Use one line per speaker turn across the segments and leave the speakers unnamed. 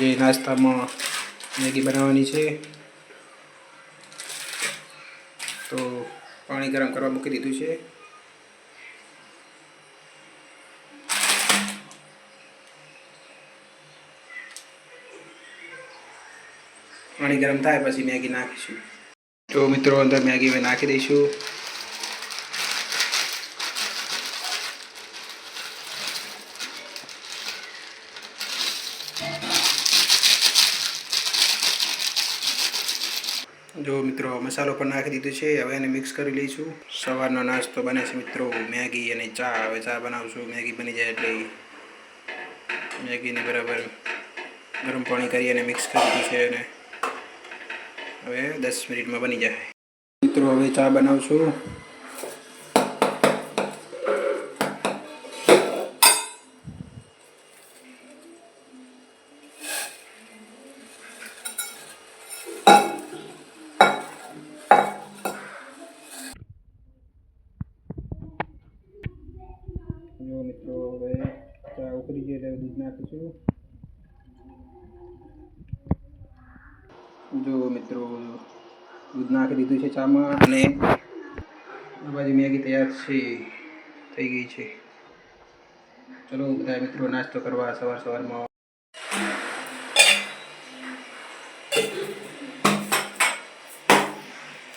આજે નાસ્તામાં મેગી બનાવવાની છે, તો પાણી ગરમ કરવા મૂકી દીધું છે. પાણી ગરમ થાય પછી મેગી નાખીશું. તો મિત્રો અંદર મેગી મેં નાખી દઈશું. જો મિત્રો મસાલો પણ નાખી દીધો છે. હવે એને મિક્સ કરી લઈશું. સવારનો નાસ્તો બને છે મિત્રો, મેગી અને ચા. હવે ચા બનાવશું. મેગી બની જાય એટલે મેગીને બરાબર ગરમ પાણી કરી અને મિક્સ કરી દીધું છે અને હવે 10 મિનિટમાં બની જાય. મિત્રો હવે ચા બનાવશું. જો મિત્રો હવે ચા ઉકળી ગઈ એટલે દૂધ નાખીશું. જો મિત્રો દૂધ નાખી દીધું છે ચામાં અને આ બાજુ મેગી તૈયાર છે, થઈ ગઈ છે. ચલો બધા મિત્રો નાસ્તો કરવા સવારમાં.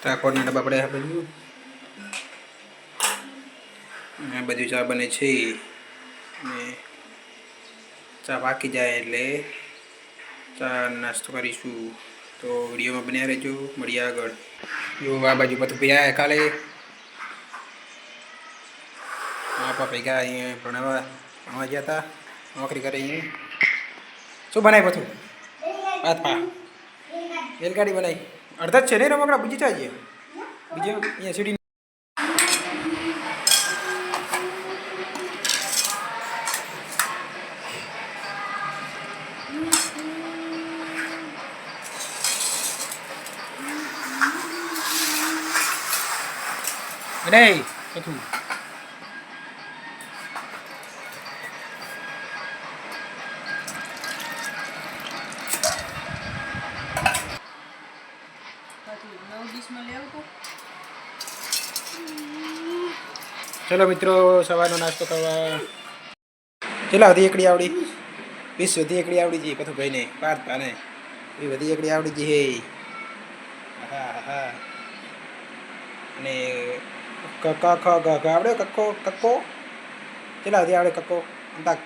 ત્રાકોડના ડબ્બા પડે આ બધું. આ બધું ચા બને છે અને ચા પાકી જાય એટલે ચા નાસ્તો કરીશું. તો વિડીયોમાં બન્યા રહેજો, મળીએ આગળ. જો આ બાજુ બધું ભૈયા કાલે આપણા ભેગા અહીંયા ભણવા ગયા હતા, નોકરી કરે. અહીંયા શું બનાવી બધું? પાથા રેલગાડી બનાવી. અડધા જ છે ને રમકડા, બીજી ચાહીએ બીજે અહીંયા સીડી. નહીં બધું ચલો મિત્રો સવારનો નાસ્તો કરવા. ચલા વધી એકડી આવડી 20 વધી એકડી આવડી જઈ કથું ભાઈ ને પાર પાને એ વધી એકડી આવડી જઈ. હે હા હા અને આવડે કક્કો ચલા વધી આવડે કક્કો અંતા.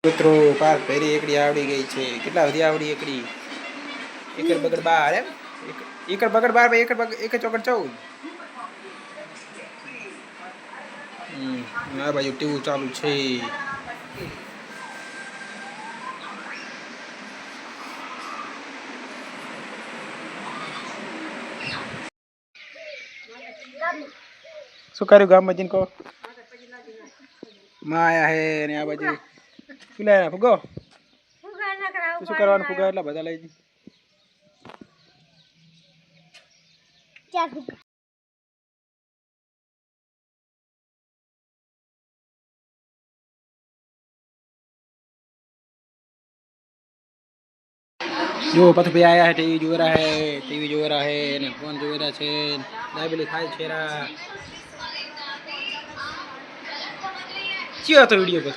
મિત્રો પાર પહેરી એકડી આવડી ગઈ છે. કેટલા વધી આવડી એકડી? એકર બગડ 12 એમ એકર બગડ 12 એક ચોકડ 14. આ બાજુ ટીવું ચાલુ છે. શું કર્યું ગામમાં જઈને કહો? માં આયા હે ને આ બાજુ શું લાયા? ફુગો શું કરવાનું? ફુગા એટલા બધા લઈ જઈ. जो पथ पे आया है टीवी जो रहा है ने फोन जो रहा है लाइब्रेरी खाए छेरा क्यों तो वीडियो पर